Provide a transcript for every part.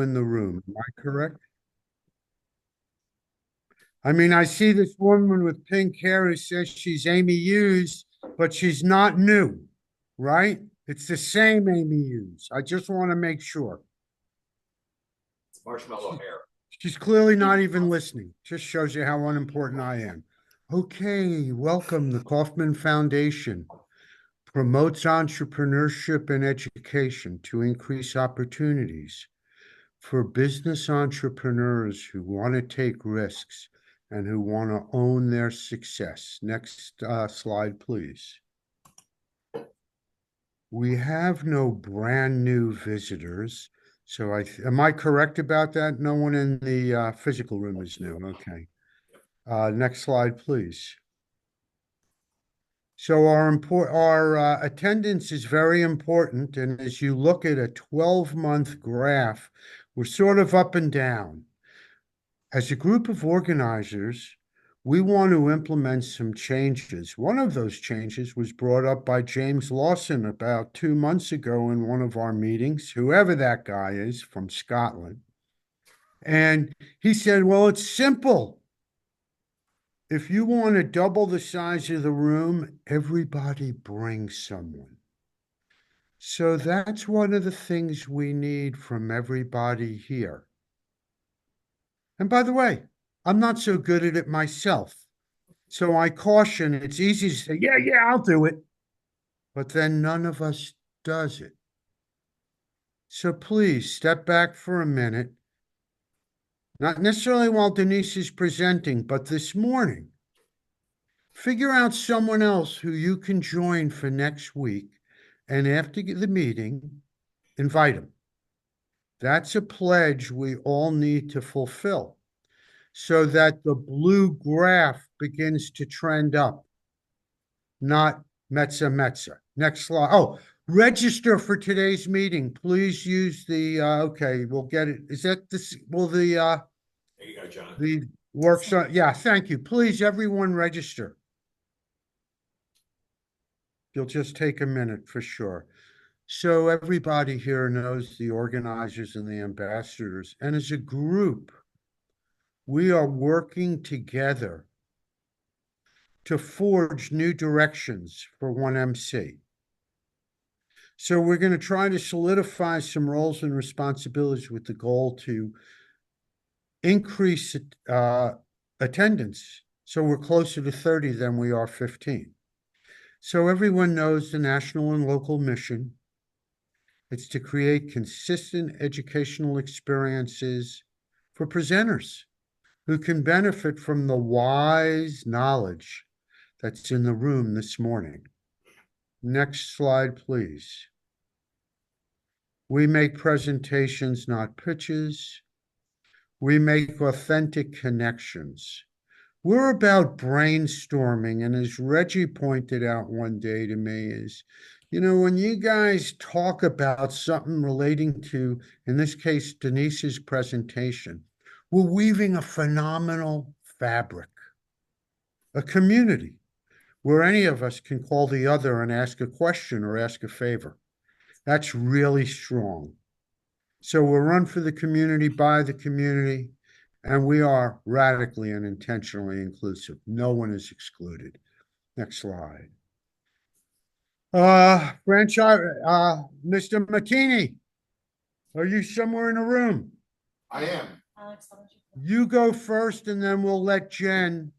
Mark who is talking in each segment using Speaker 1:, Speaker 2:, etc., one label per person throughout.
Speaker 1: in the room. Am I correct? I mean, I see this woman with pink hair who says she's Amy Hughes, but she's not new, right? It's the same Amy Hughes. I just want to make sure.
Speaker 2: It's marshmallow hair.
Speaker 1: She's clearly not even listening. Just shows you how unimportant I am. Okay, welcome. The Kauffman Foundation promotes entrepreneurship and education to increase opportunities for business entrepreneurs who want to take risks and who want to own their success. Next slide, please. We have no brand new visitors. So am I correct about that? No one in the physical room is new. Okay. Next slide, please. So our attendance is very important. And as you look at a 12-month graph, we're sort of up and down. As a group of organizers, we want to implement some changes. One of those changes was brought up by James Lawson about 2 months ago in one of our meetings, whoever that guy is from Scotland. And he said, well, it's simple. If you want to double the size of the room, everybody brings someone. So that's one of the things we need from everybody here. And by the way, I'm not so good at it myself. So I caution, it's easy to say, yeah, I'll do it. But then none of us does it. So please step back for a minute. Not necessarily while Denise is presenting, but this morning. Figure out someone else who you can join for next week. And after the meeting, invite them. That's a pledge we all need to fulfill so that the blue graph begins to trend up, not Metza. Next slide. Oh, register for today's meeting. Please use the, okay, we'll get it. Is that this, will the,
Speaker 2: There you go, John.
Speaker 1: the workshop, yeah, thank you. Please, everyone register. You'll just take a minute for sure. So everybody here knows the organizers and the ambassadors. And as a group, we are working together to forge new directions for 1MC. So we're going to try to solidify some roles and responsibilities with the goal to increase attendance. So we're closer to 30 than we are 15. So everyone knows the national and local mission. It's to create consistent educational experiences for presenters who can benefit from the wise knowledge that's in the room this morning. Next slide, please. We make presentations, not pitches. We make authentic connections. We're about brainstorming, and as Reggie pointed out one day to me is, you know, when you guys talk about something relating to, in this case, Denise's presentation, we're weaving a phenomenal fabric, a community where any of us can call the other and ask a question or ask a favor. That's really strong. So we're run for the community, by the community, and we are radically and intentionally inclusive. No one is excluded. Next slide. Franchise, Mr. McKinney, are you somewhere in the room?
Speaker 2: I am.
Speaker 1: You go first, and then we'll let Jen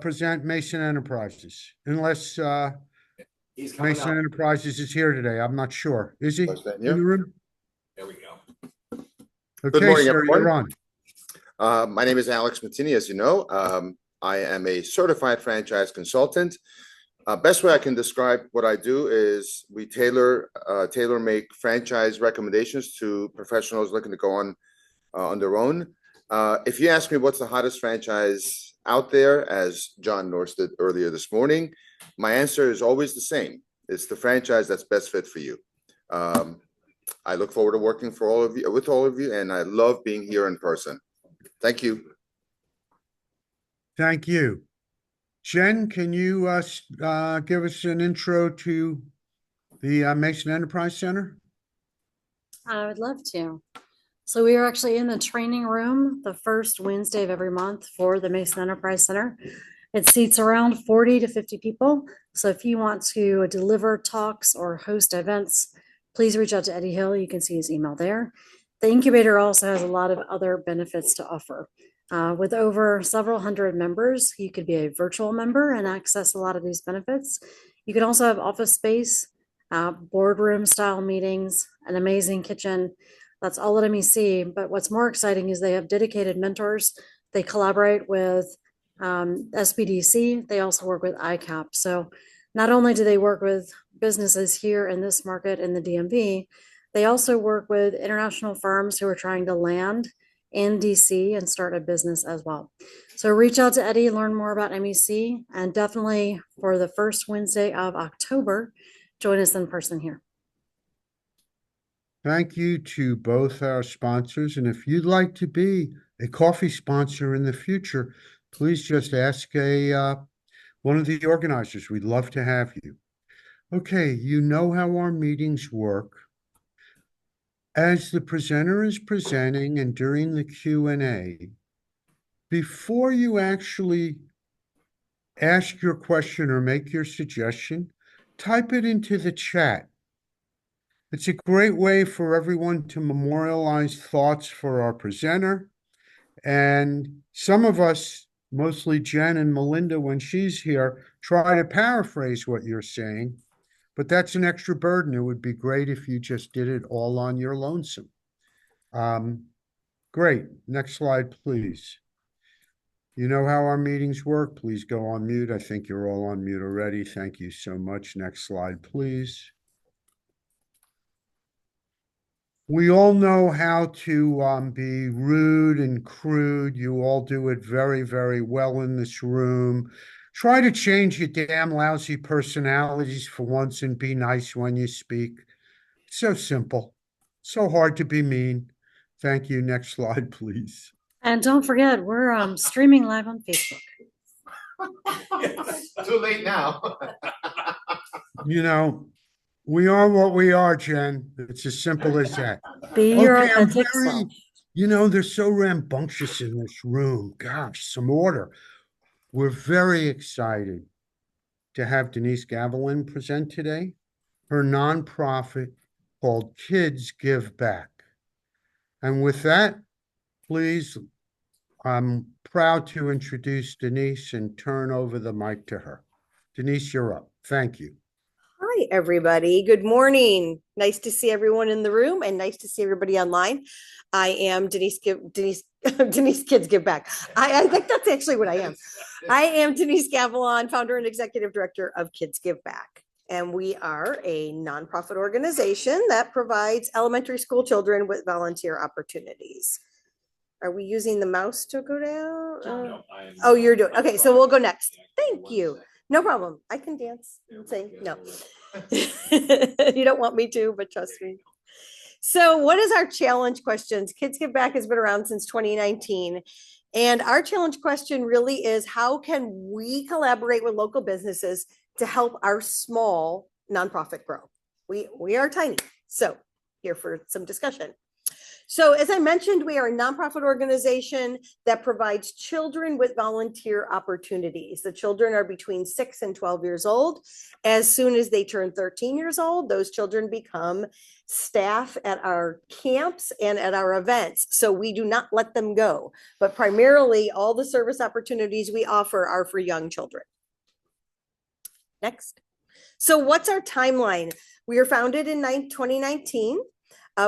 Speaker 1: present Mason Enterprises, unless Mason
Speaker 2: out.
Speaker 1: Enterprises is here today. I'm not sure. Is he in the room?
Speaker 2: There we go.
Speaker 1: Okay,
Speaker 3: Good morning,
Speaker 1: sir,
Speaker 3: everyone.
Speaker 1: you're on.
Speaker 3: My name is Alex Mattini, as you know. I am a certified franchise consultant. Best way I can describe what I do is we tailor-make franchise recommendations to professionals looking to go on their own. If you ask me what's the hottest franchise out there, as John Norris did earlier this morning, my answer is always the same. It's the franchise that's best fit for you. I look forward to working with all of you, and I love being here in person. Thank you.
Speaker 1: Thank you. Jen, can you give us an intro to the Mason Enterprise Center?
Speaker 4: I would love to. So we are actually in the training room the first Wednesday of every month for the Mason Enterprise Center. It seats around 40 to 50 people. So if you want to deliver talks or host events, please reach out to Eddie Hill. You can see his email there. The incubator also has a lot of other benefits to offer. With over several hundred members, you could be a virtual member and access a lot of these benefits. You can also have office space, boardroom style meetings, an amazing kitchen. That's all at MEC. But what's more exciting is they have dedicated mentors. They collaborate with SBDC. They also work with ICAP. So not only do they work with businesses here in this market in the DMV, they also work with international firms who are trying to land in DC and start a business as well. So reach out to Eddie, learn more about MEC, and definitely for the first Wednesday of October, join us in person here.
Speaker 1: Thank you to both our sponsors. And if you'd like to be a coffee sponsor in the future, please just ask one of the organizers. We'd love to have you. Okay, you know how our meetings work. As the presenter is presenting and during the Q&A, before you actually ask your question or make your suggestion, type it into the chat. It's a great way for everyone to memorialize thoughts for our presenter. And some of us, mostly Jen and Melinda, when she's here, try to paraphrase what you're saying. But that's an extra burden. It would be great if you just did it all on your lonesome. Great. Next slide, please. You know how our meetings work. Please go on mute. I think you're all on mute already. Thank you so much. Next slide, please. We all know how to be rude and crude. You all do it very, very well in this room. Try to change your damn lousy personalities for once and be nice when you speak. So simple. So hard to be mean. Thank you. Next slide, please.
Speaker 4: And don't forget, we're streaming live on Facebook.
Speaker 2: Too late now.
Speaker 1: You know, we are what we are, Jen. It's as simple as that.
Speaker 4: Be your
Speaker 1: Okay, I'm
Speaker 4: authentic
Speaker 1: very,
Speaker 4: self.
Speaker 1: you know, they're so rambunctious in this room. Gosh, some order. We're very excited to have Denise Gavilan present today. Her nonprofit called Kids Give Back. And with that, please, I'm proud to introduce Denise and turn over the mic to her. Denise, you're up. Thank you.
Speaker 5: Hi, everybody. Good morning. Nice to see everyone in the room and nice to see everybody online. I am Denise Kids Give Back. I think that's actually what I am. I am Denise Gavilan, founder and executive director of Kids Give Back. And we are a nonprofit organization that provides elementary school children with volunteer opportunities. Are we using the mouse to go down?
Speaker 2: No,
Speaker 5: Oh, you're doing, okay, so we'll go next. Thank you. No problem. I can dance and sing. No. You don't want me to, but trust me. So what is our challenge questions? Kids Give Back has been around since 2019. And our challenge question really is, how can we collaborate with local businesses to help our small nonprofit grow? We are tiny. So here for some discussion. So as I mentioned, we are a nonprofit organization that provides children with volunteer opportunities. The children are between 6 and 12 years old. As soon as they turn 13 years old, those children become staff at our camps and at our events. So we do not let them go, but primarily all the service opportunities we offer are for young children. Next. So what's our timeline? We were founded in 2019.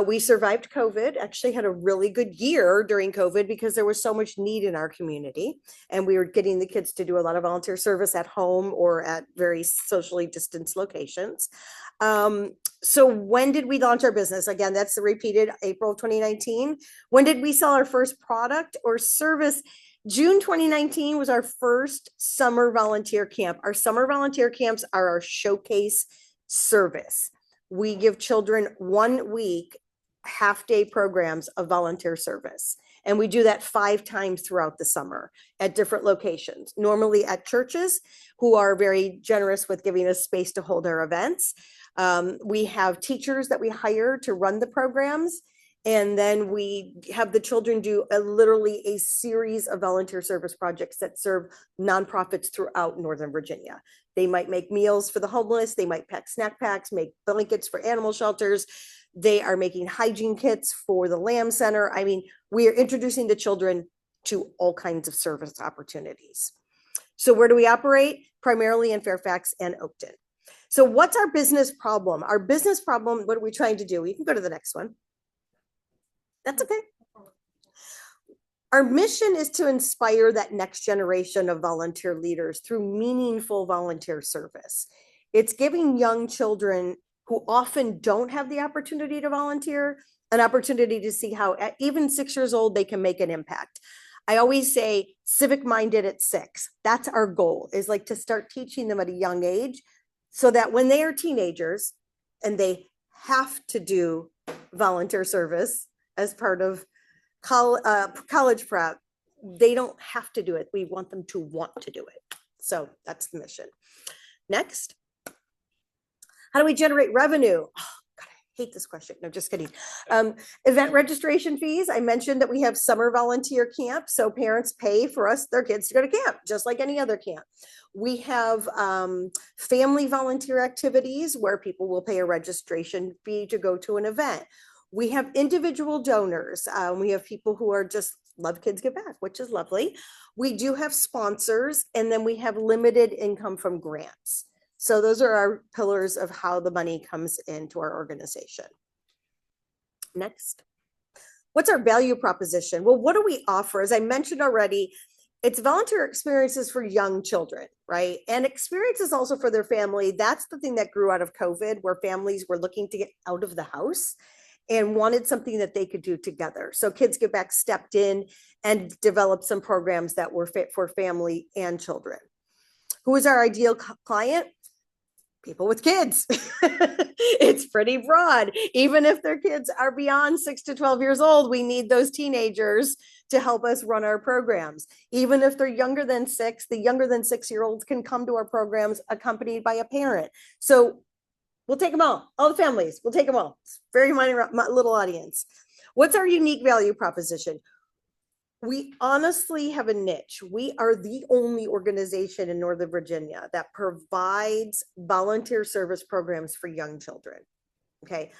Speaker 5: We survived COVID, actually had a really good year during COVID because there was so much need in our community. And we were getting the kids to do a lot of volunteer service at home or at very socially distanced locations. So when did we launch our business? Again, that's the repeated April of 2019. When did we sell our first product or service? June 2019 was our first summer volunteer camp. Our summer volunteer camps are our showcase service. We give children 1 week half-day programs of volunteer service. And we do that 5 times throughout the summer at different locations, normally at churches who are very generous with giving us space to hold our events. We have teachers that we hire to run the programs. And then we have the children do literally a series of volunteer service projects that serve nonprofits throughout Northern Virginia. They might make meals for the homeless. They might pack snack packs, make blankets for animal shelters. They are making hygiene kits for the Lamb Center. I mean, we are introducing the children to all kinds of service opportunities. So where do we operate? Primarily in Fairfax and Oakton. So what's our business problem? Our business problem, what are we trying to do? You can go to the next one. That's okay. Our mission is to inspire that next generation of volunteer leaders through meaningful volunteer service. It's giving young children who often don't have the opportunity to volunteer an opportunity to see how at even 6 years old, they can make an impact. I always say civic minded at 6. That's our goal, is like to start teaching them at a young age so that when they are teenagers and they have to do volunteer service as part of college prep, they don't have to do it. We want them to want to do it. So that's the mission. Next. How do we generate revenue? Oh, God, I hate this question. No, just kidding. Event registration fees. I mentioned that we have summer volunteer camp. So parents pay for us, their kids to go to camp, just like any other camp. We have family volunteer activities where people will pay a registration fee to go to an event. We have individual donors. We have people who are just love Kids Give Back, which is lovely. We do have sponsors, and then we have limited income from grants. So those are our pillars of how the money comes into our organization. Next. What's our value proposition? Well, what do we offer? As I mentioned already, it's volunteer experiences for young children, right? And experiences also for their family. That's the thing that grew out of COVID, where families were looking to get out of the house and wanted something that they could do together. So Kids Give Back stepped in and developed some programs that were fit for family and children. Who is our ideal client? People with kids. It's pretty broad. Even if their kids are beyond 6 to 12 years old, we need those teenagers to help us run our programs. Even if they're younger than 6, the younger than 6-year-olds can come to our programs accompanied by a parent. So we'll take them all the families, we'll take them all. It's very minor, little audience. What's our unique value proposition? We honestly have a niche. We are the only organization in Northern Virginia that provides volunteer service programs for young children, okay?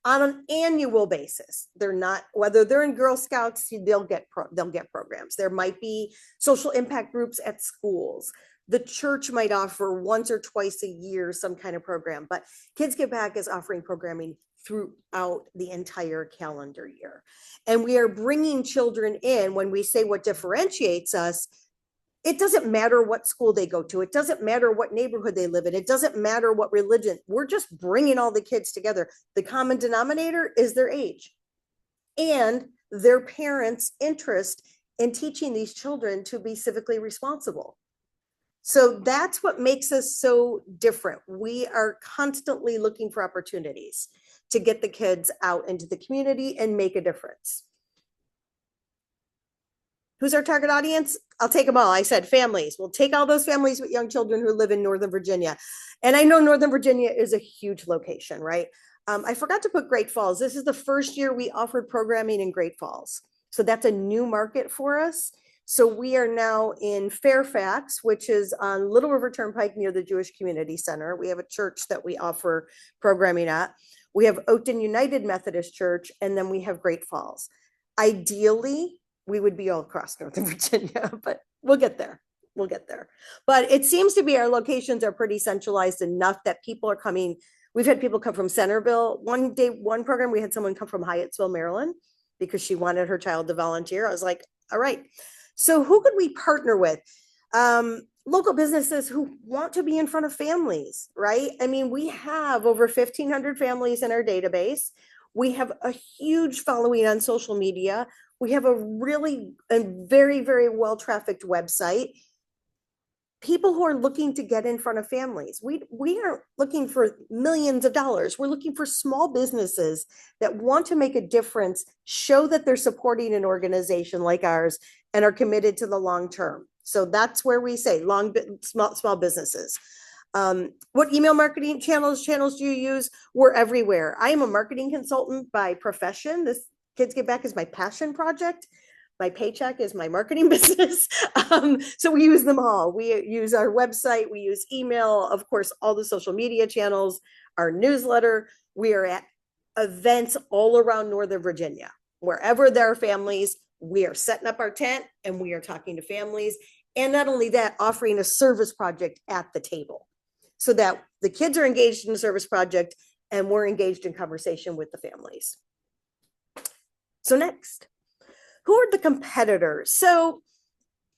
Speaker 5: On an annual basis. They're not, whether they're in Girl Scouts, they'll get programs. There might be social impact groups at schools. The church might offer once or twice a year some kind of program, but Kids Give Back is offering programming throughout the entire calendar year. And we are bringing children in. When we say what differentiates us, it doesn't matter what school they go to. It doesn't matter what neighborhood they live in. It doesn't matter what religion. We're just bringing all the kids together. The common denominator is their age and their parents' interest in teaching these children to be civically responsible. So that's what makes us so different. We are constantly looking for opportunities to get the kids out into the community and make a difference. Who's our target audience? I'll take them all. I said families. We'll take all those families with young children who live in Northern Virginia. And I know Northern Virginia is a huge location, right? I forgot to put Great Falls. This is the first year we offered programming in Great Falls. So that's a new market for us. So we are now in Fairfax, which is on Little River Turnpike near the Jewish Community Center. We have a church that we offer programming at. We have Oakton United Methodist Church, and then we have Great Falls. Ideally, we would be all across Northern Virginia, but we'll get there. We'll get there. But it seems to be our locations are pretty centralized enough that people are coming. We've had people come from Centerville. One day, one program, we had someone come from Hyattsville, Maryland, because she wanted her child to volunteer. I was like, all right. So who could we partner with? Local businesses who want to be in front of families, right? I mean, we have over 1,500 families in our database. We have a huge following on social media. We have a very, very well-trafficked website. People who are looking to get in front of families. We aren't looking for millions of dollars. We're looking for small businesses that want to make a difference, show that they're supporting an organization like ours and are committed to the long term. So that's where we say small businesses. What email marketing channels do you use? We're everywhere. I am a marketing consultant by profession. Kids Give Back is my passion project. My paycheck is my marketing business. So we use them all. We use our website, we use email, of course, all the social media channels, our newsletter. We are at events all around Northern Virginia. Wherever there are families, we are setting up our tent and we are talking to families. And not only that, offering a service project at the table so that the kids are engaged in the service project and we're engaged in conversation with the families. So next, who are the competitors? So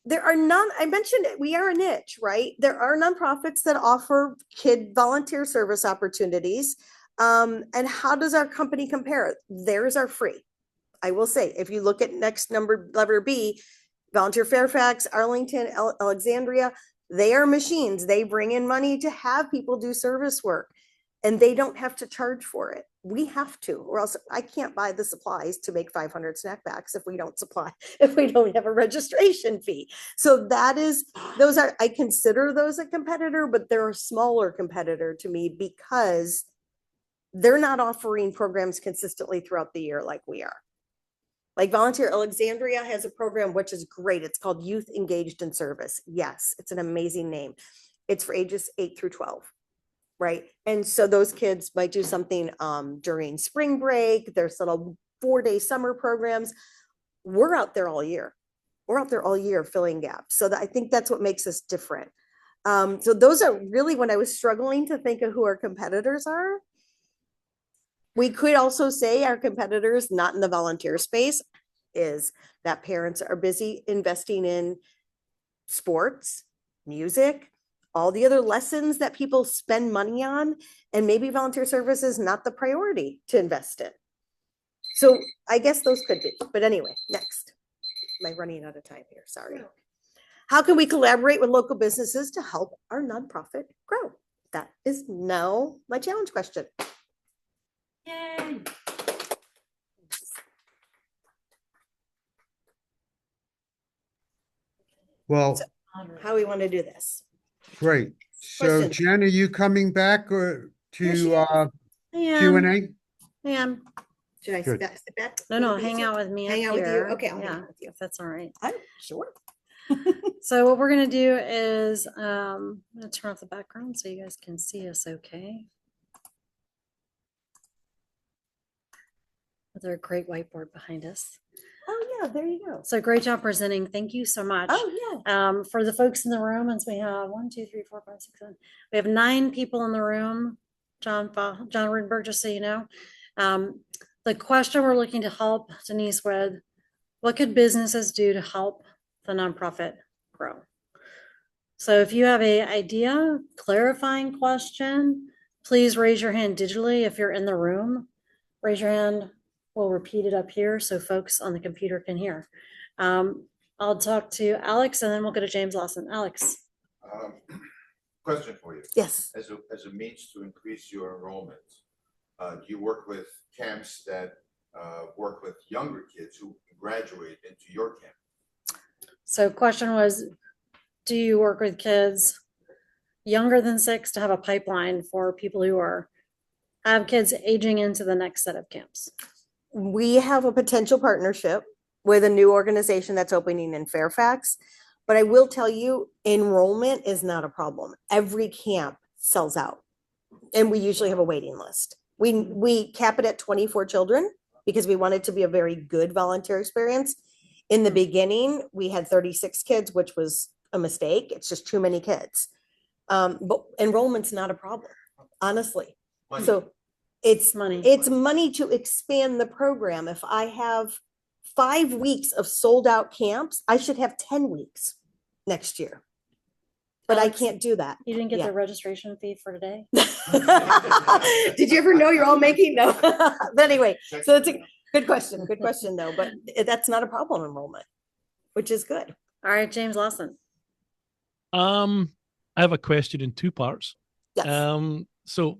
Speaker 5: there are I mentioned it, we are a niche, right? There are nonprofits that offer kid volunteer service opportunities. And how does our company compare? Theirs are free. I will say, if you look at next letter B, Volunteer Fairfax, Arlington, Alexandria, they are machines. They bring in money to have people do service work and they don't have to charge for it. We have to, or else I can't buy the supplies to make 500 snack packs if we don't have a registration fee. So I consider those a competitor, but they're a smaller competitor to me because they're not offering programs consistently throughout the year like we are. Like Volunteer Alexandria has a program, which is great. It's called Youth Engaged in Service. Yes, it's an amazing name. It's for ages 8 through 12, right? And so those kids might do something during spring break. There's little 4-day summer programs. We're out there all year. We're out there all year filling gaps. So I think that's what makes us different. So those are really when I was struggling to think of who our competitors are. We could also say our competitors, not in the volunteer space, is that parents are busy investing in sports, music, all the other lessons that people spend money on, and maybe volunteer service is not the priority to invest in. So I guess those could be, but anyway, next. Am I running out of time here? Sorry. How can we collaborate with local businesses to help our nonprofit grow? That is now my challenge question. Yay.
Speaker 1: Well,
Speaker 5: How we want to do this?
Speaker 1: great. So
Speaker 5: Questions?
Speaker 1: Jen, are you coming back or
Speaker 5: Here she
Speaker 1: to Q&A?
Speaker 4: Ma'am,
Speaker 5: Should I
Speaker 1: Good.
Speaker 5: sit back?
Speaker 4: no,
Speaker 5: Would it be
Speaker 4: hang
Speaker 5: easier?
Speaker 4: out with me
Speaker 5: Hang
Speaker 4: up
Speaker 5: out with you?
Speaker 4: here.
Speaker 5: Okay, I'll hang
Speaker 4: Yeah,
Speaker 5: out with you.
Speaker 4: if that's all right.
Speaker 5: I'm sure.
Speaker 4: So what we're gonna do is, I'm gonna turn off the background so you guys can see us okay. With our great whiteboard behind us.
Speaker 5: Oh, yeah, there you go.
Speaker 4: So great job presenting. Thank you so much.
Speaker 5: Oh, yeah.
Speaker 4: For the folks in the room, as we have 1, 2, 3, 4, 5, 6, 7. We have 9 people in the room. John Rudenberg, just so you know. The question we're looking to help Denise with, what could businesses do to help the nonprofit grow? So if you have an idea, clarifying question, please raise your hand digitally. If you're in the room, raise your hand. We'll repeat it up here so folks on the computer can hear. I'll talk to Alex and then we'll go to James Lawson. Alex.
Speaker 3: Question for you.
Speaker 5: Yes.
Speaker 3: As a means to increase your enrollment, do you work with camps that work with younger kids who graduate into your camp?
Speaker 4: So question was, do you work with kids younger than 6 to have a pipeline for people who have kids aging into the next set of camps?
Speaker 5: We have a potential partnership with a new organization that's opening in Fairfax. But I will tell you, enrollment is not a problem. Every camp sells out. And we usually have a waiting list. We cap it at 24 children because we want it to be a very good volunteer experience. In the beginning, we had 36 kids, which was a mistake. It's just too many kids. But enrollment's not a problem, honestly.
Speaker 3: Money.
Speaker 5: So it's
Speaker 4: Money.
Speaker 5: It's money to expand the program. If I have 5 weeks of sold out camps, I should have 10 weeks next year. But
Speaker 4: Alex,
Speaker 5: I can't do that.
Speaker 4: You didn't get
Speaker 5: Yeah.
Speaker 4: the registration fee for today?
Speaker 5: Did you ever know you're all making? No. But anyway, so it's a good question. Good question though. But that's not a problem enrollment, which is good.
Speaker 4: All right, James Lawson.
Speaker 6: I have a question in 2 parts.
Speaker 5: Yes.
Speaker 6: So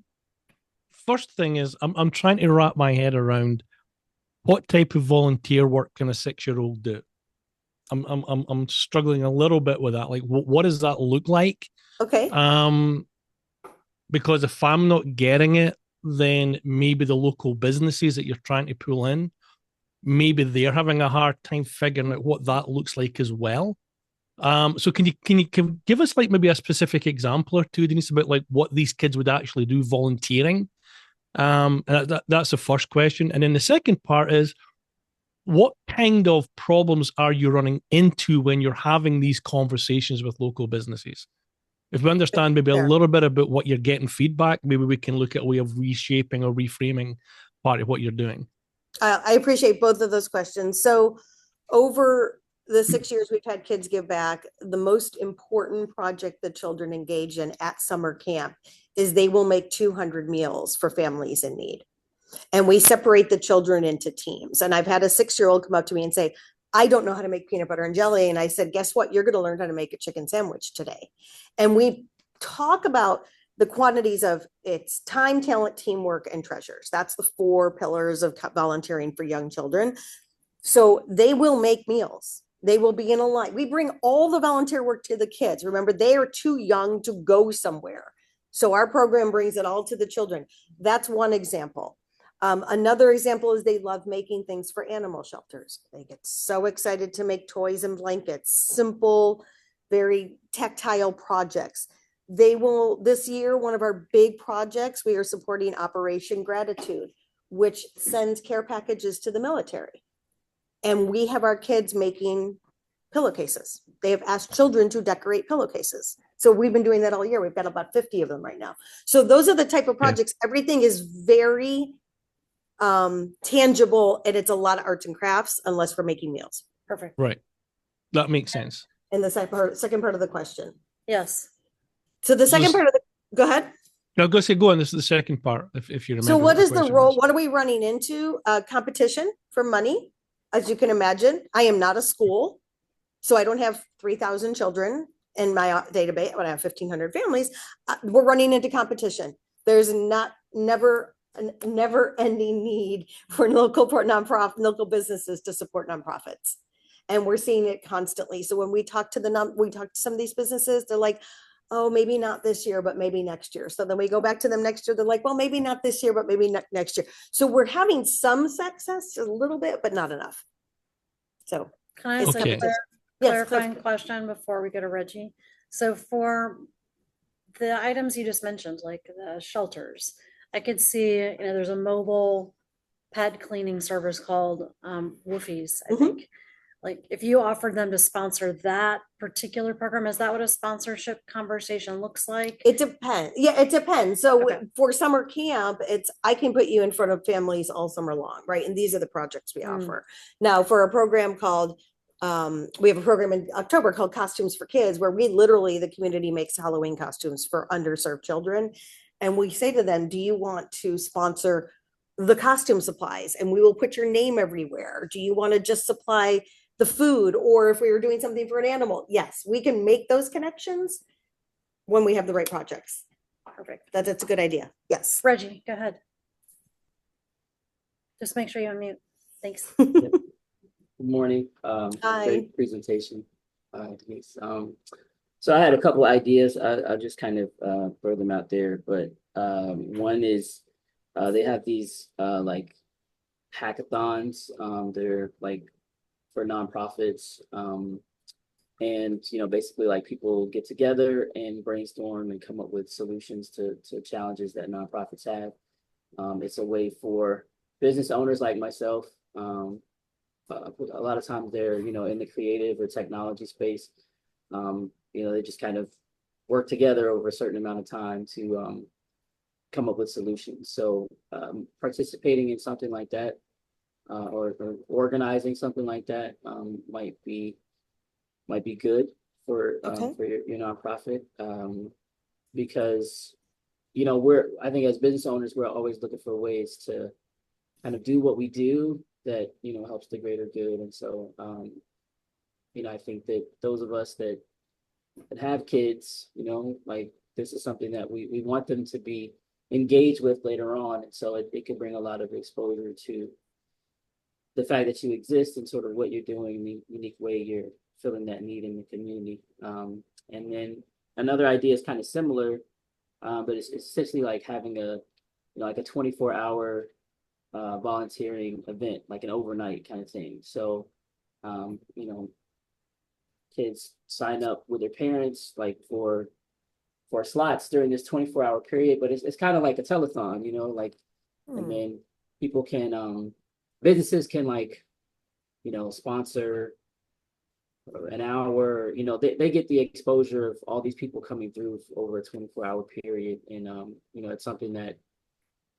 Speaker 6: first thing is I'm trying to wrap my head around what type of volunteer work can a 6-year-old do? I'm struggling a little bit with that. Like, what does that look like?
Speaker 5: Okay.
Speaker 6: Because if I'm not getting it, then maybe the local businesses that you're trying to pull in maybe they're having a hard time figuring out what that looks like as well. So can give us like maybe a specific example or two, Denise, about like what these kids would actually do volunteering? And that's the first question. And then the second part is, what kind of problems are you running into when you're having these conversations with local businesses? If we understand maybe a little bit about what you're getting feedback, maybe we can look at a way of reshaping or reframing part of what you're doing.
Speaker 5: I appreciate both of those questions. So over the 6 years we've had Kids Give Back, the most important project that children engage in at summer camp is they will make 200 meals for families in need. And we separate the children into teams. And I've had a 6-year-old come up to me and say, I don't know how to make peanut butter and jelly. And I said, guess what? You're going to learn how to make a chicken sandwich today. And we talk about the quantities of it's time, talent, teamwork, and treasures. That's the 4 pillars of volunteering for young children. So they will make meals. They will be in a line. We bring all the volunteer work to the kids. Remember, they are too young to go somewhere. So our program brings it all to the children. That's one example. Another example is they love making things for animal shelters. They get so excited to make toys and blankets, simple, very tactile projects. They will, this year, one of our big projects, we are supporting Operation Gratitude, which sends care packages to the military. And we have our kids making pillowcases. They have asked children to decorate pillowcases. So we've been doing that all year. We've got about 50 of them right now. So those are the type of projects. Everything is very tangible, and it's a lot of arts and crafts unless we're making meals.
Speaker 4: Perfect.
Speaker 6: Right. That makes sense.
Speaker 5: And the second part of the question.
Speaker 4: Yes.
Speaker 5: So the second part of the, go ahead.
Speaker 6: No, go on. This is the second part. If you remember.
Speaker 5: So what is the
Speaker 6: question
Speaker 5: role?
Speaker 6: was.
Speaker 5: What are we running into? Competition for money. As you can imagine, I am not a school, so I don't have 3,000 children in my database, but I have 1,500 families. We're running into competition. There's never ending need for local businesses to support nonprofits. And we're seeing it constantly. So when we talk to some of these businesses, they're like, oh, maybe not this year, but maybe next year. So then we go back to them next year. They're like, well, maybe not this year, but maybe next year. So we're having some success, a little bit, but not enough. So
Speaker 4: Can I ask
Speaker 6: Okay.
Speaker 4: a clarifying question before we go to Reggie? So for the items you just mentioned, like the shelters, I could see, there's a mobile pet cleaning service called Woofies, I think. Like if you offered them to sponsor that particular program, is that what a sponsorship conversation looks like?
Speaker 5: It depends. Yeah, it depends. So
Speaker 4: Okay.
Speaker 5: for summer camp, I can put you in front of families all summer long, right? And these are the projects we offer. Now for a program called, we have a program in October called Costumes for Kids, where the community makes Halloween costumes for underserved children. And we say to them, do you want to sponsor the costume supplies? And we will put your name everywhere. Do you want to just supply the food? Or if we were doing something for an animal, yes, we can make those connections when we have the right projects. Perfect. That's a good idea. Yes.
Speaker 4: Reggie, go ahead. Just make sure you unmute. Thanks.
Speaker 7: Good morning.
Speaker 5: Hi.
Speaker 7: Great presentation, Denise. So I had a couple of ideas. I'll just kind of throw them out there. But one is they have these like hackathons. They're like for nonprofits. And, basically like people get together and brainstorm and come up with solutions to challenges that nonprofits have. It's a way for business owners like myself. A lot of times they're, in the creative or technology space. They just kind of work together over a certain amount of time to come up with solutions. So participating in something like that or organizing something like that might be good for your nonprofit because I think as business owners we're always looking for ways to kind of do what we do that helps the greater good. And so I think that those of us that have kids, like this is something that we want them to be engaged with later on, and so it could bring a lot of exposure to the fact that you exist and sort of what you're doing, the unique way you're filling that need in the community. And then another idea is kind of similar, but it's essentially like having a 24-hour volunteering event, like an overnight kind of thing. So, kids sign up with their parents like for slots during this 24-hour period, but it's kind of like a telethon, like, and then people can businesses can like, sponsor an hour, they get the exposure of all these people coming through over a 24-hour period. And it's something that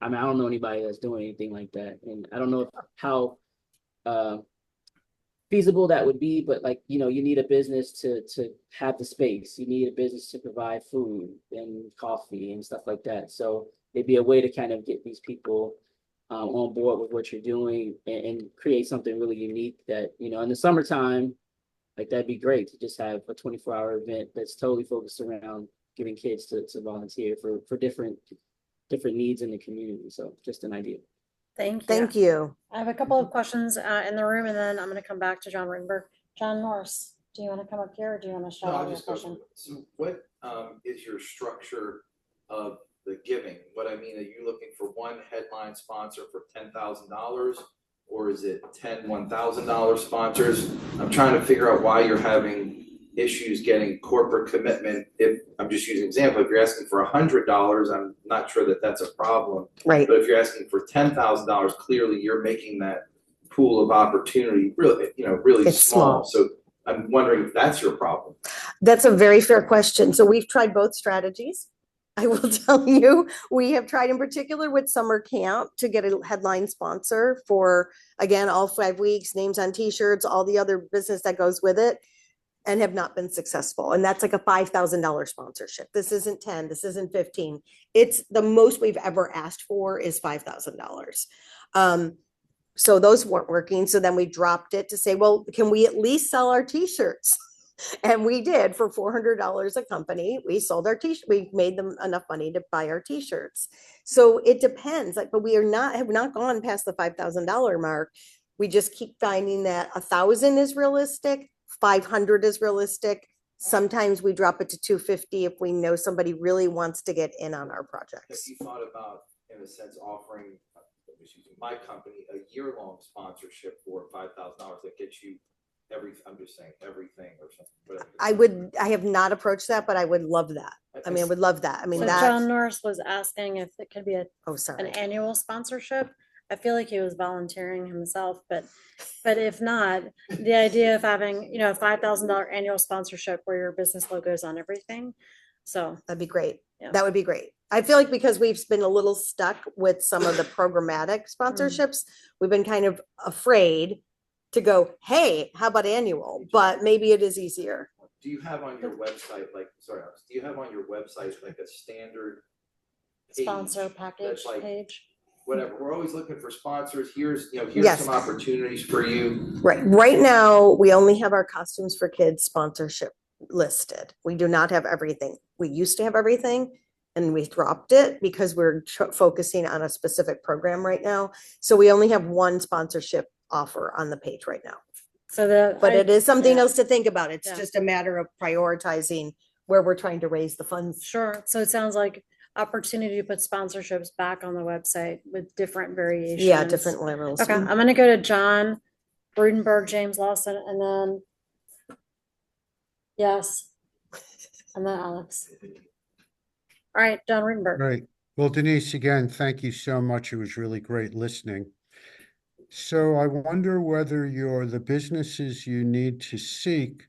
Speaker 7: I don't know anybody that's doing anything like that. And I don't know how feasible that would be, but like, you need a business to have the space. You need a business to provide food and coffee and stuff like that. So it'd be a way to kind of get these people on board with what you're doing and create something really unique that, in the summertime, like that'd be great to just have a 24-hour event that's totally focused around giving kids to volunteer for different needs in the community. So just an idea.
Speaker 4: Thank you.
Speaker 5: Thank you.
Speaker 4: I have a couple of questions in the room, and then I'm going to come back to John Rittenberg. John Norris, do you want to come up here, or do you want to shout
Speaker 2: No,
Speaker 4: out
Speaker 2: I'll
Speaker 4: your
Speaker 2: just go.
Speaker 4: question?
Speaker 2: So what is your structure of the giving? What I mean, are you looking for one headline sponsor for $10,000? Or is it 10 $1,000 sponsors? I'm trying to figure out why you're having issues getting corporate commitment. If I'm just using an example, if you're asking for $100, I'm not sure that that's a problem.
Speaker 5: Right.
Speaker 2: But if you're asking for $10,000, clearly you're making that pool of opportunity really, really
Speaker 5: It's small.
Speaker 2: So I'm wondering if that's your problem.
Speaker 5: That's a very fair question. So we've tried both strategies. I will tell you, we have tried in particular with summer camp to get a headline sponsor for, again, all 5 weeks, names on t-shirts, all the other business that goes with it, and have not been successful. And that's like a $5,000 sponsorship. This isn't 10, this isn't 15. It's the most we've ever asked for is $5,000. So those weren't working. So then we dropped it to say, well, can we at least sell our t-shirts? And we did for $400 a company. We sold our t-shirt. We made them enough money to buy our t-shirts. So it depends. Like, but we have not gone past the $5,000 mark. We just keep finding that 1,000 is realistic, 500 is realistic. Sometimes we drop it to 250 if we know somebody really wants to get in on our
Speaker 2: Have
Speaker 5: projects.
Speaker 2: you thought about, in a sense, offering, using my company, a year-long sponsorship for $5,000 that gets you everything or something?
Speaker 5: I have not approached that, but I would love that. I mean, I would love that. I mean,
Speaker 4: So
Speaker 5: that's,
Speaker 4: John Norris was asking if it could be
Speaker 5: oh,
Speaker 4: an
Speaker 5: sorry.
Speaker 4: annual sponsorship. I feel like he was volunteering himself, but if not, the idea of having, a $5,000 annual sponsorship where your business logo is on everything. So
Speaker 5: That'd be great.
Speaker 4: Yeah.
Speaker 5: That would be great. I feel like because we've been a little stuck with some of the programmatic sponsorships, we've been kind of afraid to go, hey, how about annual? But maybe it is easier.
Speaker 2: Do you have on your website, do you have on your website like a standard page
Speaker 4: sponsor package
Speaker 2: that's like,
Speaker 4: page.
Speaker 2: whatever, we're always looking for sponsors. Here's
Speaker 5: Yes.
Speaker 2: some opportunities for you.
Speaker 5: Right. Right now, we only have our costumes for kids sponsorship listed. We do not have everything. We used to have everything and we dropped it because we're focusing on a specific program right now. So we only have one sponsorship offer on the page right now. But it is something else to think about. It's just a matter of prioritizing where we're trying to raise the funds.
Speaker 4: Sure. So it sounds like opportunity to put sponsorships back on the website with different variations.
Speaker 5: Yeah, different levels.
Speaker 4: Okay, I'm gonna go to John Rudenberg, James Lawson, and then yes, and then Alex. All right, John Rudenberg.
Speaker 1: Right. Well, Denise, again, thank you so much. It was really great listening. So I wonder whether the businesses you need to seek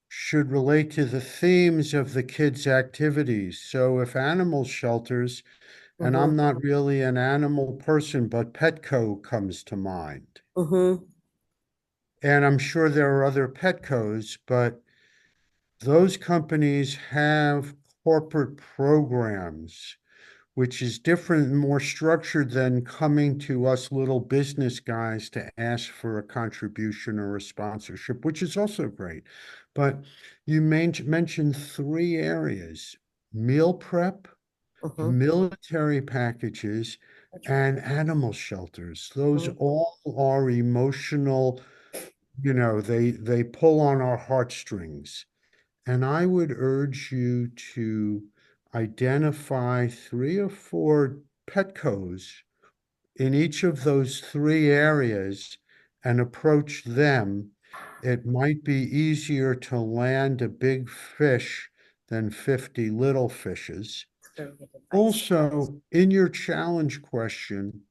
Speaker 1: should relate to the themes of the kids' activities. So if animal shelters, and I'm not really an animal person, but Petco comes to mind. And I'm sure there are other Petcos, but those companies have corporate programs, which is different and more structured than coming to us little business guys to ask for a contribution or a sponsorship, which is also great. But you mentioned 3 areas: meal prep, military packages, and animal shelters. Those all are emotional, they pull on our heartstrings. And I would urge you to identify 3 or 4 Petcos in each of those three areas and approach them, it might be easier to land a big fish than 50 little fishes. Also, in your challenge question,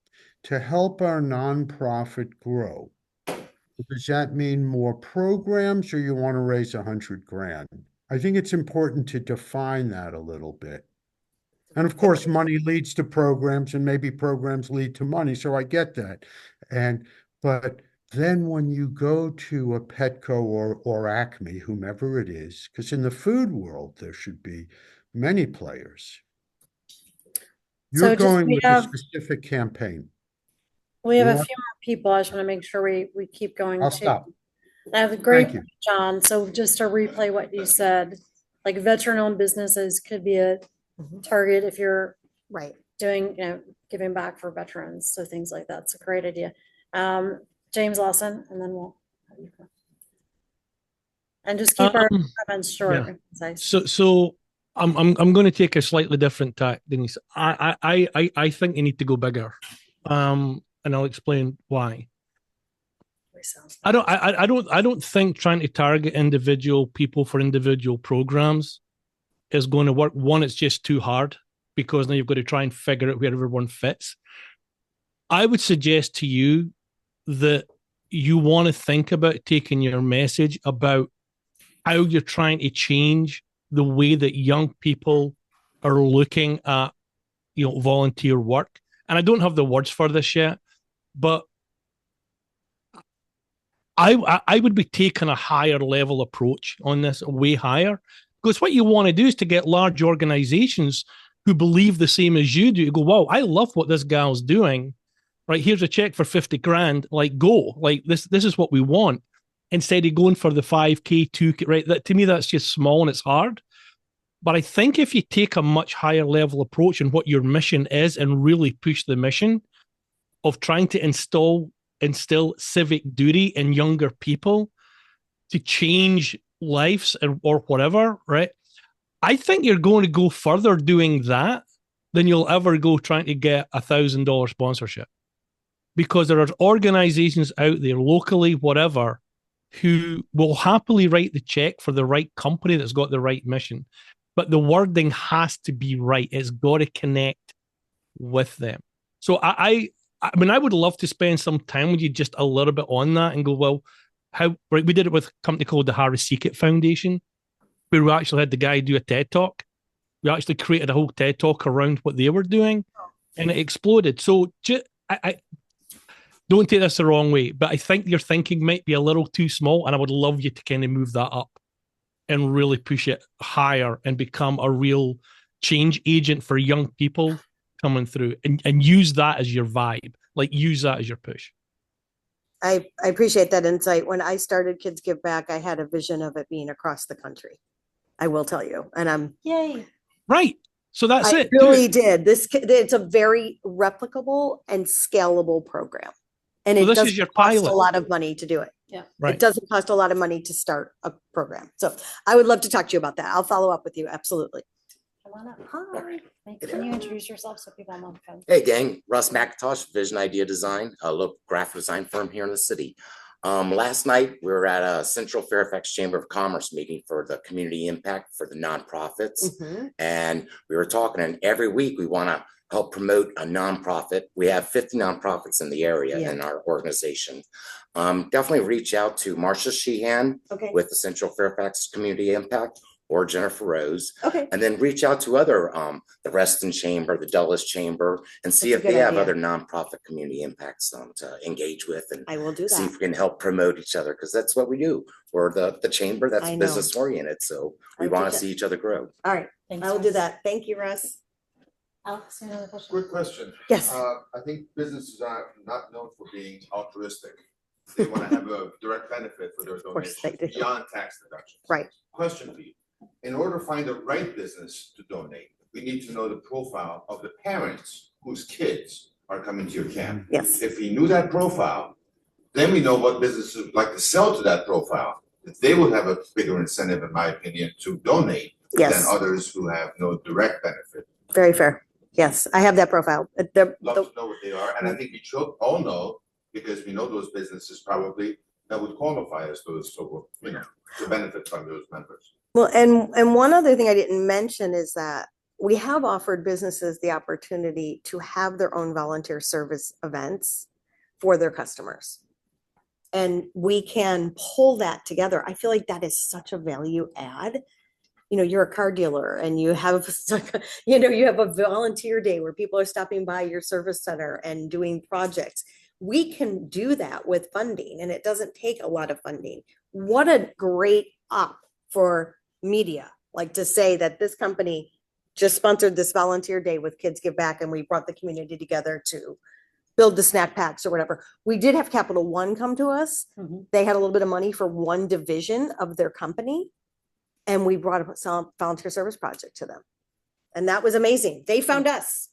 Speaker 1: to help our nonprofit grow, does that mean more programs or you want to raise 100 grand? I think it's important to define that a little bit. And of course, money leads to programs and maybe programs lead to money. So I get that. But then when you go to a Petco or Acme, whomever it is, because in the food world, there should be many players.
Speaker 4: So
Speaker 1: You're
Speaker 4: just
Speaker 1: going
Speaker 4: we
Speaker 1: with a
Speaker 4: have-
Speaker 1: specific campaign.
Speaker 4: We have a
Speaker 1: Yeah.
Speaker 4: few more people. I just want to make sure we keep going
Speaker 1: I'll
Speaker 4: too.
Speaker 1: stop.
Speaker 4: That's a great
Speaker 1: Thank you.
Speaker 4: point, John. So just to replay what you said, like veteran-owned businesses could be a target if you're
Speaker 5: Right.
Speaker 4: doing, giving back for veterans. So things like that's a great idea. James Lawson, and then we'll. And just keep our comments short
Speaker 6: yeah.
Speaker 4: and concise.
Speaker 6: So I'm going to take a slightly different tack, Denise. I think you need to go bigger, and I'll explain why. I don't think trying to target individual people for individual programs is going to work. One, it's just too hard because now you've got to try and figure out where everyone fits. I would suggest to you that you want to think about taking your message about how you're trying to change the way that young people are looking at, volunteer work. And I don't have the words for this yet, but I would be taking a higher level approach on this, way higher, because what you want to do is to get large organizations who believe the same as you do to go, wow, I love what this gal's doing. Right, here's a check for 50 grand. Like, go. Like, this is what we want. Instead of going for the 5K, 2K, right? That, to me, that's just small and it's hard. But I think if you take a much higher level approach in what your mission is and really push the mission of trying to instill civic duty in younger people to change lives or whatever, right? I think you're going to go further doing that than you'll ever go trying to get $1,000 sponsorship. Because there are organizations out there locally, whatever, who will happily write the check for the right company that's got the right mission. But the wording has to be right. It's got to connect with them. So I mean, I would love to spend some time with you just a little bit on that and go, well, how, right? We did it with a company called the Harris Seekett Foundation, where we actually had the guy do a TED Talk. We actually created a whole TED Talk around what they were doing, and it exploded. So I don't take this the wrong way, but I think your thinking might be a little too small, and I would love you to kind of move that up and really push it higher and become a real change agent for young people coming through, and use that as your vibe, like use that as your push.
Speaker 5: I appreciate that insight. When I started Kids Give Back, I had a vision of it being across the country. I will tell you, and I'm
Speaker 4: Yay.
Speaker 6: Right. So that's
Speaker 5: I
Speaker 6: it.
Speaker 5: really did. It's a very replicable and scalable program. And
Speaker 6: So
Speaker 5: it
Speaker 6: this is
Speaker 5: doesn't
Speaker 6: your
Speaker 5: cost
Speaker 6: pilot.
Speaker 5: a lot of money to do it.
Speaker 4: Yeah.
Speaker 6: Right.
Speaker 5: It doesn't cost a lot of money to start a program. So I would love to talk to you about that. I'll follow up with you. Absolutely.
Speaker 4: Come on up. Hi. Can you introduce yourself so people know the phone?
Speaker 8: Hey gang, Russ McIntosh, Vision Idea Design, a local graphic design firm here in the city. Last night we were at a Central Fairfax Chamber of Commerce meeting for the community impact for the nonprofits. And we were talking, and every week we want to help promote a nonprofit. We have 50 nonprofits in the area in our organization. Definitely reach out to Marcia Sheehan with the Central Fairfax Community Impact, or Jennifer Rose, and then reach out to other, the Reston Chamber, the Dulles Chamber, and see if they have other nonprofit community impacts to engage with, and
Speaker 5: I will do
Speaker 8: see if
Speaker 5: that.
Speaker 8: we can help promote each other, because that's what we do. We're the chamber that's
Speaker 5: I know.
Speaker 8: business oriented, so we want to see each other grow.
Speaker 5: All right.
Speaker 4: Thanks,
Speaker 5: I will do
Speaker 4: Russ.
Speaker 5: that. Thank you, Russ.
Speaker 4: Alex, you have another question?
Speaker 3: Quick question.
Speaker 5: Yes.
Speaker 3: I think businesses are not known for being altruistic. They want to have a direct benefit for their
Speaker 5: course they
Speaker 3: donations
Speaker 5: do.
Speaker 3: beyond tax deductions.
Speaker 5: Right.
Speaker 3: Question for you. In order to find the right business to donate, we need to know the profile of the parents whose kids are coming to your camp.
Speaker 5: Yes.
Speaker 3: If we knew that profile, then we know what businesses would like to sell to that profile. That they would have a bigger incentive, in my opinion, to donate than
Speaker 5: Yes.
Speaker 3: others who have no direct benefit.
Speaker 5: Very fair. Yes, I have that profile.
Speaker 3: Love to know what they are, and I think we should all know, because we know those businesses probably that would qualify as those, so, you know, to benefit from those members.
Speaker 5: Well, and one other thing I didn't mention is that we have offered businesses the opportunity to have their own volunteer service events for their customers. And we can pull that together. I feel like that is such a value add. You know, you're a car dealer and you have, you have a volunteer day where people are stopping by your service center and doing projects. We can do that with funding, and it doesn't take a lot of funding. What a great op for media, like to say that this company just sponsored this volunteer day with Kids Give Back, and we brought the community together to build the snack packs or whatever. We did have Capital One come to us. They had a little bit of money for one division of their company, and we brought a volunteer service project to them. And that was amazing. They found us.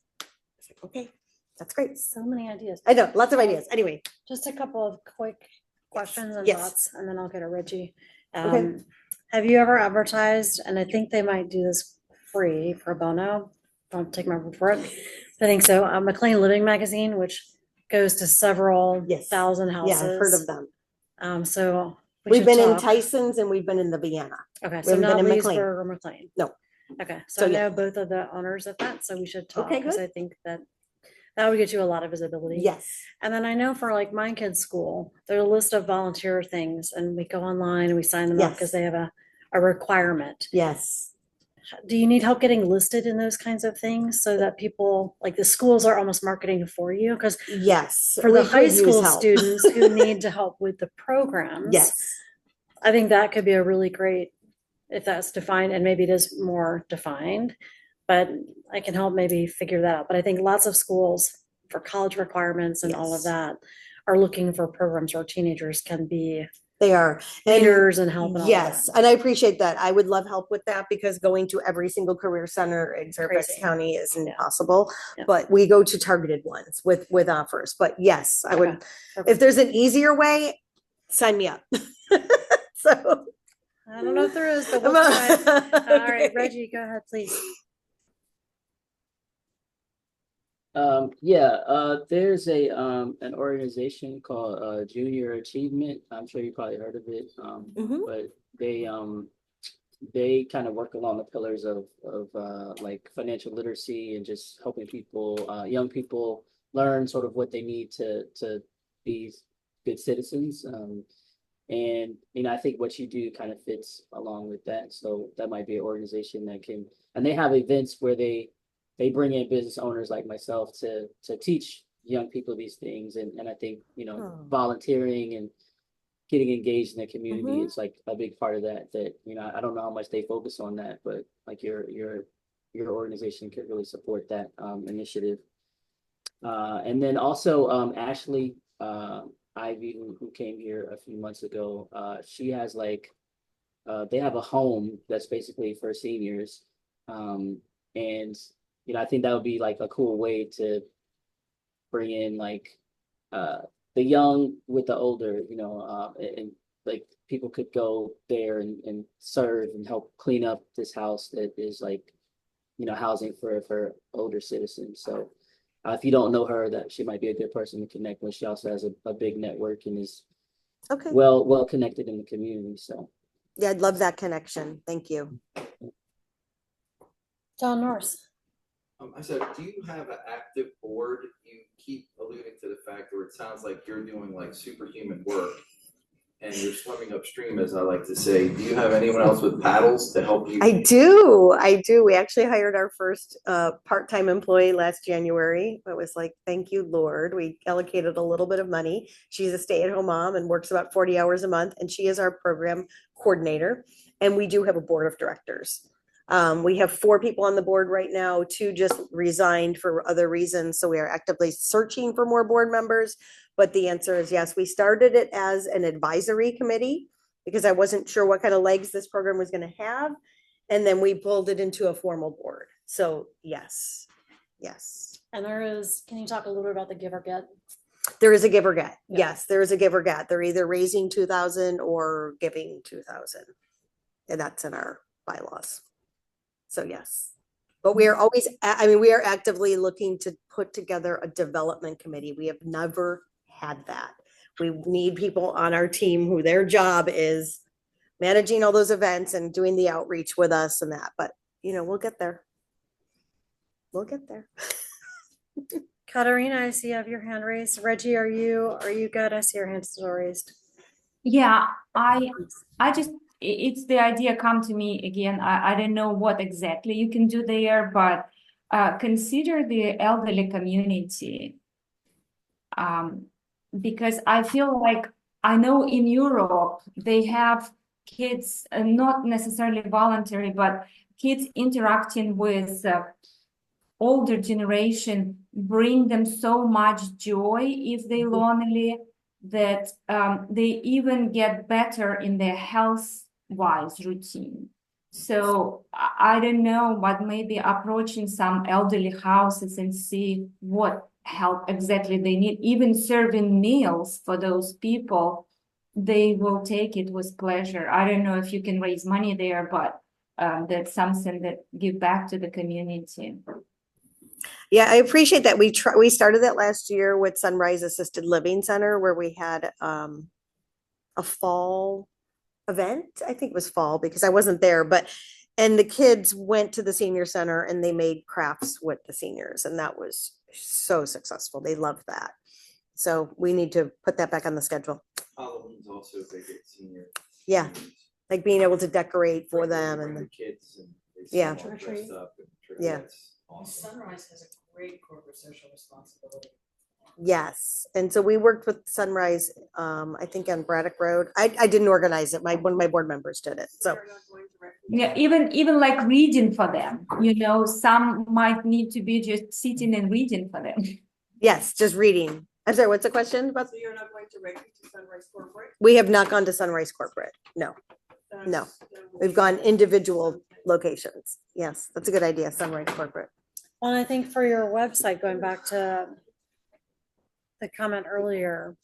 Speaker 5: Okay, that's great.
Speaker 4: So many ideas.
Speaker 5: I know, lots of ideas. Anyway,
Speaker 4: Just a couple of quick questions and
Speaker 5: Yes.
Speaker 4: thoughts, and then I'll go to Reggie.
Speaker 5: Okay.
Speaker 4: Have you ever advertised, and I think they might do this free pro bono, don't take my word for it. I think so. McLean Living Magazine, which goes to several
Speaker 5: Yes.
Speaker 4: thousand
Speaker 5: yeah,
Speaker 4: houses.
Speaker 5: I've heard of them.
Speaker 4: So we
Speaker 5: We've
Speaker 4: should
Speaker 5: been in
Speaker 4: talk.
Speaker 5: Tyson's and we've been in the Vienna.
Speaker 4: Okay,
Speaker 5: we
Speaker 4: so
Speaker 5: haven't
Speaker 4: not
Speaker 5: been in McLean.
Speaker 4: Leesburg or McLean.
Speaker 5: No.
Speaker 4: Okay, so
Speaker 5: So,
Speaker 4: I
Speaker 5: yeah.
Speaker 4: know both of the owners of that, so we should talk,
Speaker 5: Okay,
Speaker 4: because
Speaker 5: good.
Speaker 4: I think that would get you a lot of visibility.
Speaker 5: Yes.
Speaker 4: And then I know for like my kids' school, there's a list of volunteer things, and we go online and we sign them up because
Speaker 5: Yes.
Speaker 4: they have a requirement.
Speaker 5: Yes.
Speaker 4: Do you need help getting listed in those kinds of things so that people, like the schools are almost marketing for you? Because
Speaker 5: Yes.
Speaker 4: for the
Speaker 5: we
Speaker 4: high
Speaker 5: could use
Speaker 4: school
Speaker 5: help.
Speaker 4: students who need to help with the programs,
Speaker 5: Yes.
Speaker 4: I think that could be a really great, if that's defined, and maybe it is more defined, but I can help maybe figure that out. But I think lots of schools for college requirements and all of
Speaker 5: Yes.
Speaker 4: that are looking for programs where teenagers can be
Speaker 5: They are. And
Speaker 4: leaders and help and all of
Speaker 5: yes,
Speaker 4: that.
Speaker 5: and I appreciate that. I would love help with that because going to every single career center in Fairfax
Speaker 4: Crazy.
Speaker 5: County is
Speaker 4: Yeah.
Speaker 5: impossible.
Speaker 4: Yeah.
Speaker 5: But we go to targeted ones with offers. But yes, I would,
Speaker 4: Okay.
Speaker 5: if there's an easier way, sign me up. So.
Speaker 4: I don't know if there is, but we'll try. All right, Reggie, go ahead, please.
Speaker 7: There's an organization called Junior Achievement. I'm sure you probably heard of it.
Speaker 5: Mhm.
Speaker 7: But they kind of work along the pillars of like financial literacy and just helping people, young people learn sort of what they need to be good citizens. And I think what you do kind of fits along with that. So that might be an organization that can, and they have events where they bring in business owners like myself to teach young people these things. And I think,
Speaker 5: Oh.
Speaker 7: volunteering and getting engaged in the community
Speaker 5: Mhm.
Speaker 7: is like a big part of that, I don't know how much they focus on that, but like your organization could really support that initiative. And then also Ashley Ivy, who came here a few months ago, she has like they have a home that's basically for seniors. And I think that would be like a cool way to bring in like the young with the older, and like people could go there and serve and help clean up this house that is like, housing for older citizens. So if you don't know her, that she might be a good person to connect with. She also has a big network and is
Speaker 5: Okay.
Speaker 7: well connected in the community. So
Speaker 5: Yeah, I'd love that connection. Thank you.
Speaker 4: John Norris.
Speaker 2: I said, do you have an active board? You keep alluding to the fact where it sounds like you're doing like superhuman work and you're swimming upstream, as I like to say. Do you have anyone else with paddles to help you?
Speaker 5: I do. We actually hired our first part-time employee last January. It was like, thank you, Lord. We allocated a little bit of money. She's a stay-at-home mom and works about 40 hours a month, and she is our program coordinator. And we do have a board of directors. We have 4 people on the board right now. 2 just resigned for other reasons. So we are actively searching for more board members. But the answer is yes. We started it as an advisory committee because I wasn't sure what kind of legs this program was going to have. And then we pulled it into a formal board. So yes.
Speaker 4: And can you talk a little bit about the give or get?
Speaker 5: There is a give or get.
Speaker 4: Yeah.
Speaker 5: Yes, there is a give or get. They're either raising 2,000 or giving 2,000. And that's in our bylaws. So yes, But we are always, we are actively looking to put together a development committee. We have never had that. We need people on our team who their job is managing all those events and doing the outreach with us and that, but we'll get there. We'll get there.
Speaker 4: Katarina, I see you have your hand raised. Reggie, are you good? I see your hand still raised.
Speaker 9: Yeah, I just, it's the idea come to me again. I don't know what exactly you can do there, but consider the elderly community. Because I feel like, I know in Europe, they have kids, not necessarily voluntary, but kids interacting with older generation, bring them so much joy if they lonely, that they even get better in their health-wise routine. So I don't know, but maybe approaching some elderly houses and see what help exactly they need, even serving meals for those people, they will take it with pleasure. I don't know if you can raise money there, but that's something that give back to the community.
Speaker 5: Yeah, I appreciate that. We started that last year with Sunrise Assisted Living Center, where we had a fall event. I think it was fall because I wasn't there, and the kids went to the senior center and they made crafts with the seniors, and that was so successful. They loved that. So we need to put that back on the schedule.
Speaker 2: Halloween's also big at senior.
Speaker 5: Yeah, like being able to decorate for them
Speaker 2: Bring
Speaker 5: and
Speaker 2: the kids and they
Speaker 5: Yeah.
Speaker 2: all dressed up and
Speaker 5: Yeah.
Speaker 2: that's awesome.
Speaker 10: Sunrise has a great corporate social responsibility.
Speaker 5: yes. And so we worked with Sunrise, I think on Braddock Road. I didn't organize it. One of my board members did it. So
Speaker 9: Yeah, even like reading for them, some might need to be just sitting and reading for them.
Speaker 5: yes, just reading. I'm sorry, what's the question?
Speaker 10: So you're not going directly to Sunrise Corporate?
Speaker 5: We have not gone to Sunrise Corporate. No, No. we've gone individual locations. Yes, that's a good idea, Sunrise Corporate.
Speaker 4: Well, I think for your website, going back to the comment earlier,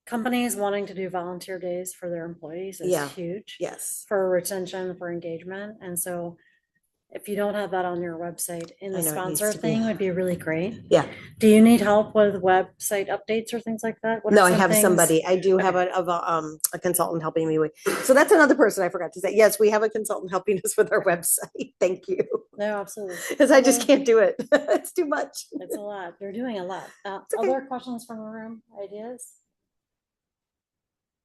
Speaker 4: companies wanting to do volunteer days for their employees is
Speaker 5: Yeah.
Speaker 4: huge
Speaker 5: Yes.
Speaker 4: for retention, for engagement. And so if you don't have that on your website, in the
Speaker 5: I know, it needs
Speaker 4: sponsor
Speaker 5: to be.
Speaker 4: thing would be really great.
Speaker 5: Yeah.
Speaker 4: Do you need help with website updates or things like that? What are
Speaker 5: No, I
Speaker 4: some
Speaker 5: have
Speaker 4: things-
Speaker 5: somebody. I do have a consultant helping me with. So that's another person I forgot to say. Yes, we have a consultant helping us with our website. Thank you.
Speaker 4: No, absolutely.
Speaker 5: Because I just
Speaker 4: Other-
Speaker 5: can't do it. It's too much.
Speaker 4: It's a lot. You're doing a lot.
Speaker 5: okay.
Speaker 4: Other questions from the room, ideas?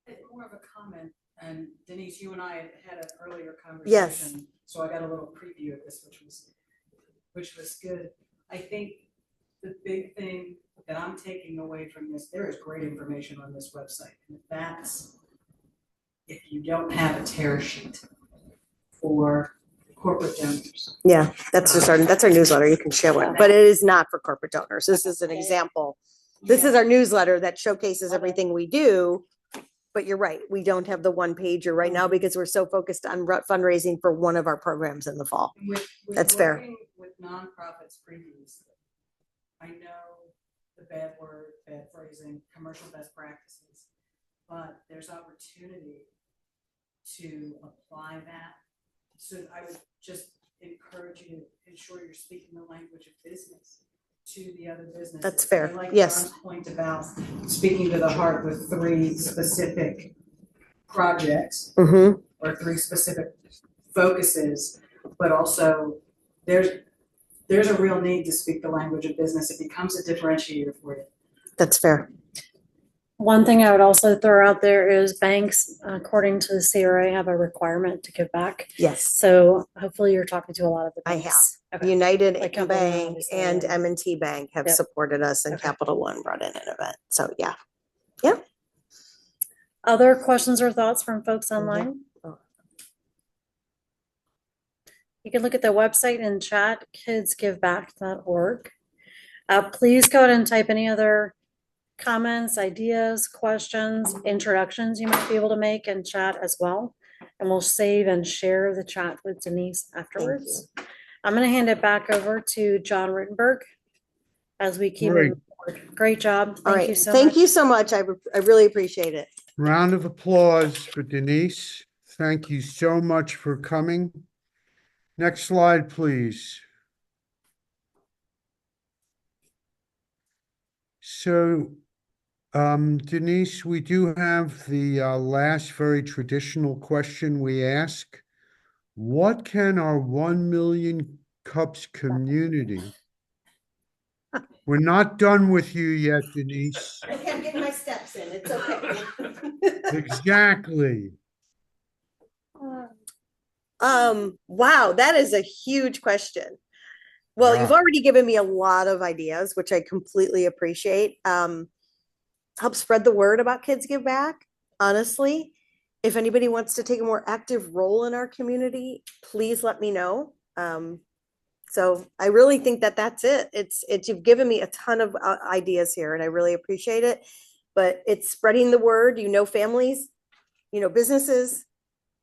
Speaker 10: It's more of a comment, and Denise, you and I had an earlier conversation.
Speaker 5: Yes.
Speaker 10: So I got a little preview of this, which was good. I think the big thing that I'm taking away from this, there is great information on this website. And if you don't have a tear sheet for corporate donors.
Speaker 5: Yeah, that's our newsletter. You can show it, but it is not for corporate donors. This is an example. This is our newsletter that showcases everything we do. But you're right, we don't have the one pager right now because we're so focused on fundraising for one of our programs in the fall.
Speaker 10: With
Speaker 5: That's fair.
Speaker 10: working with nonprofits previously, I know the bad phrasing, commercial best practices, but there's opportunity to apply that. So I would just encourage you to ensure you're speaking the language of business to the other businesses.
Speaker 5: That's fair.
Speaker 10: I like
Speaker 5: Yes.
Speaker 10: John's point about speaking to the heart with 3 specific projects
Speaker 5: Mm-hmm.
Speaker 10: or 3 specific focuses, but also there's a real need to speak the language of business. It becomes a differentiator for you.
Speaker 5: That's fair.
Speaker 4: One thing I would also throw out there is banks, according to the CRA, have a requirement to give back.
Speaker 5: Yes,
Speaker 4: So hopefully you're talking to a lot of the
Speaker 5: I
Speaker 4: banks. Okay.
Speaker 5: United
Speaker 4: Like Capital One,
Speaker 5: Bank
Speaker 4: obviously,
Speaker 5: and
Speaker 4: yeah.
Speaker 5: M&T Bank have
Speaker 4: Yep.
Speaker 5: supported us, and
Speaker 4: Okay.
Speaker 5: Capital One brought in an event. So yeah.
Speaker 4: Other questions or thoughts from folks online?
Speaker 5: Oh.
Speaker 4: You can look at the website and chat, kidsgiveback.org. Please go ahead and type any other comments, ideas, questions, introductions you might be able to make in chat as well. And we'll save and share the chat with Denise afterwards. I'm going to hand it back over to John Rittenberg as we keep
Speaker 1: Great.
Speaker 4: moving forward. Great job.
Speaker 5: All
Speaker 4: Thank
Speaker 5: right.
Speaker 4: you so
Speaker 5: Thank
Speaker 4: much.
Speaker 5: you so much. I really appreciate it.
Speaker 1: Round of applause for Denise. Thank you so much for coming. Next slide, please. So, Denise, we do have the last very traditional question we ask. What can our 1 MillionCups community? We're not done with you yet, Denise.
Speaker 5: Okay, I'm getting my steps in. It's okay.
Speaker 1: Exactly.
Speaker 5: Wow, that is a huge question. Well, you've
Speaker 1: Yeah.
Speaker 5: already given me a lot of ideas, which I completely appreciate. Help spread the word about Kids Give Back. Honestly, if anybody wants to take a more active role in our community, please let me know. So I really think that that's it. It's you've given me a ton of ideas here, and I really appreciate it. But it's spreading the word. Families, businesses.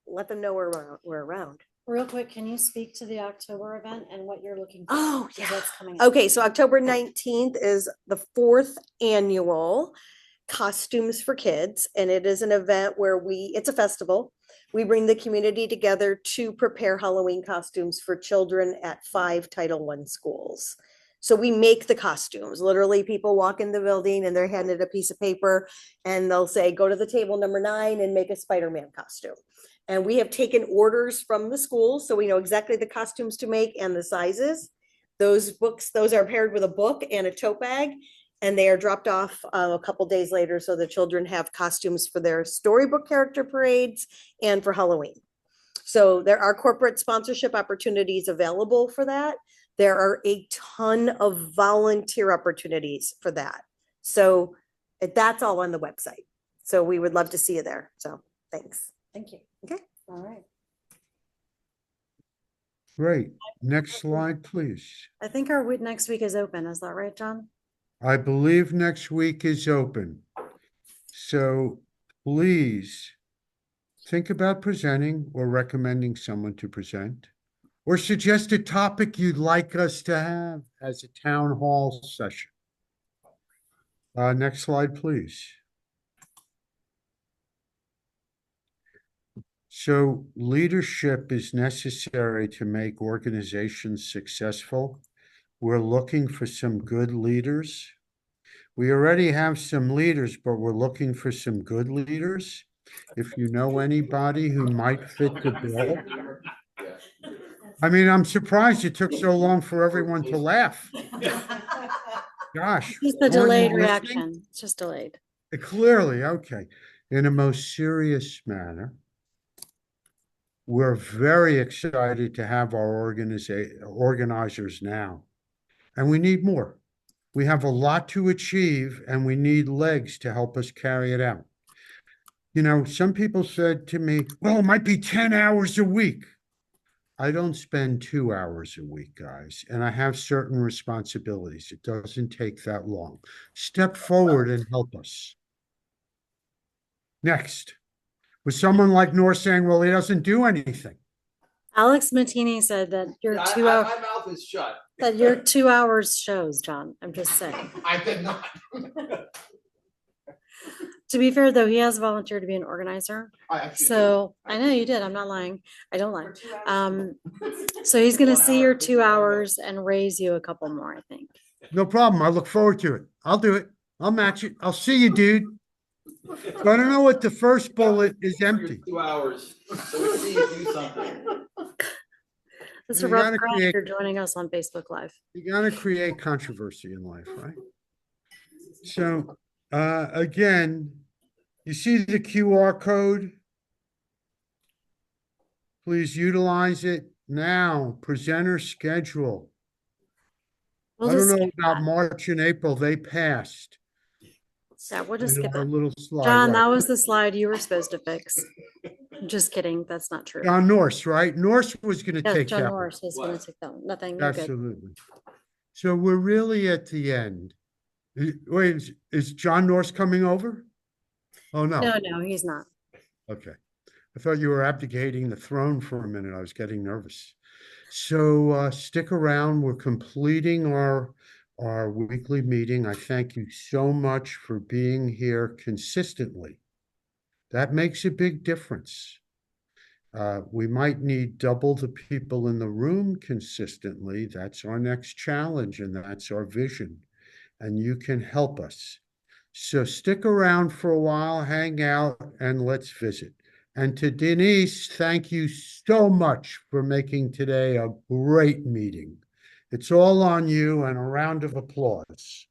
Speaker 5: Let them know we're around.
Speaker 4: Real quick, can you speak to the October event and what you're looking for?
Speaker 5: Oh,
Speaker 4: 'Cause
Speaker 5: yeah.
Speaker 4: that's coming up.
Speaker 5: Okay, so October 19th is the 4th annual Costumes for Kids, and it is an event where it's a festival. We bring the community together to prepare Halloween costumes for children at 5 Title I schools. So we make the costumes. Literally, people walk in the building and they're handed a piece of paper and they'll say, go to the table number 9 and make a Spider-Man costume. And we have taken orders from the schools, so we know exactly the costumes to make and the sizes. Those are paired with a book and a tote bag, and they are dropped off a couple days later, so the children have costumes for their storybook character parades and for Halloween. So there are corporate sponsorship opportunities available for that. There are a ton of volunteer opportunities for that. So that's all on the website. So we would love to see you there. So thanks.
Speaker 4: Thank you.
Speaker 5: Okay.
Speaker 4: All right.
Speaker 1: Great. Next slide, please.
Speaker 4: I think our next week is open. Is that right, John?
Speaker 1: I believe next week is open. So please think about presenting or recommending someone to present, or suggest a topic you'd like us to have as a town hall session. Next slide, please. So leadership is necessary to make organizations successful. We're looking for some good leaders. We already have some leaders, but we're looking for some good leaders. If you know anybody who might fit the bill. I mean, I'm surprised it took so long for everyone to laugh. Gosh.
Speaker 4: Just the
Speaker 1: weren't you
Speaker 4: delayed
Speaker 1: listening?
Speaker 4: reaction. It's just delayed.
Speaker 1: Clearly, okay. In a most serious manner, we're very excited to have our organizers now, and we need more. We have a lot to achieve, and we need legs to help us carry it out. Some people said to me, well, it might be 10 hours a week. I don't spend 2 hours a week, guys, and I have certain responsibilities. It doesn't take that long. Step forward and help us. Next, with someone like North saying, well, he doesn't do anything.
Speaker 4: Alex Matini said that your
Speaker 2: Yeah,
Speaker 4: 2 hours
Speaker 2: my mouth is shut.
Speaker 4: that your 2 hours shows, John. I'm just saying.
Speaker 2: I did not.
Speaker 4: To be fair, though, he has volunteered to be an organizer.
Speaker 2: I actually
Speaker 4: So I know you did. I'm not lying. I don't lie. So he's gonna see your 2 hours and raise you a couple more, I think.
Speaker 1: No problem. I look forward to it. I'll do it. I'll match it. I'll see you, dude. So I don't know what the first bullet is empty.
Speaker 2: 2 hours, so we can see you do something.
Speaker 4: It's
Speaker 1: You
Speaker 4: a rough
Speaker 1: gotta
Speaker 4: crowd if
Speaker 1: create-
Speaker 4: you're joining us on Facebook Live.
Speaker 1: You gotta create controversy in life, right? So, again, you see the QR code? Please utilize it now. Presenter schedule.
Speaker 4: We'll
Speaker 1: I don't
Speaker 4: just
Speaker 1: know
Speaker 4: skip
Speaker 1: about
Speaker 4: that.
Speaker 1: March and April. They passed.
Speaker 4: Yeah, we'll just
Speaker 1: in
Speaker 4: skip
Speaker 1: our
Speaker 4: it.
Speaker 1: little slide,
Speaker 4: John,
Speaker 1: right.
Speaker 4: that was the slide you were supposed to fix. Just kidding. That's not true.
Speaker 1: John Norse, right? Norse was gonna
Speaker 4: Yes,
Speaker 1: take
Speaker 4: John
Speaker 1: that one.
Speaker 4: Norris was gonna
Speaker 2: What?
Speaker 4: take that one. Nothing, you're good.
Speaker 1: Absolutely. So we're really at the end. Wait, is John Norse coming over? Oh, no.
Speaker 4: No, he's not.
Speaker 1: Okay. I thought you were abdicating the throne for a minute. I was getting nervous. So stick around. We're completing our weekly meeting. I thank you so much for being here consistently. That makes a big difference. We might need double the people in the room consistently. That's our next challenge, and that's our vision. and you can help us. So stick around for a while, hang out, and let's visit. And to Denise, thank you so much for making today a great meeting. It's all on you, and a round of applause.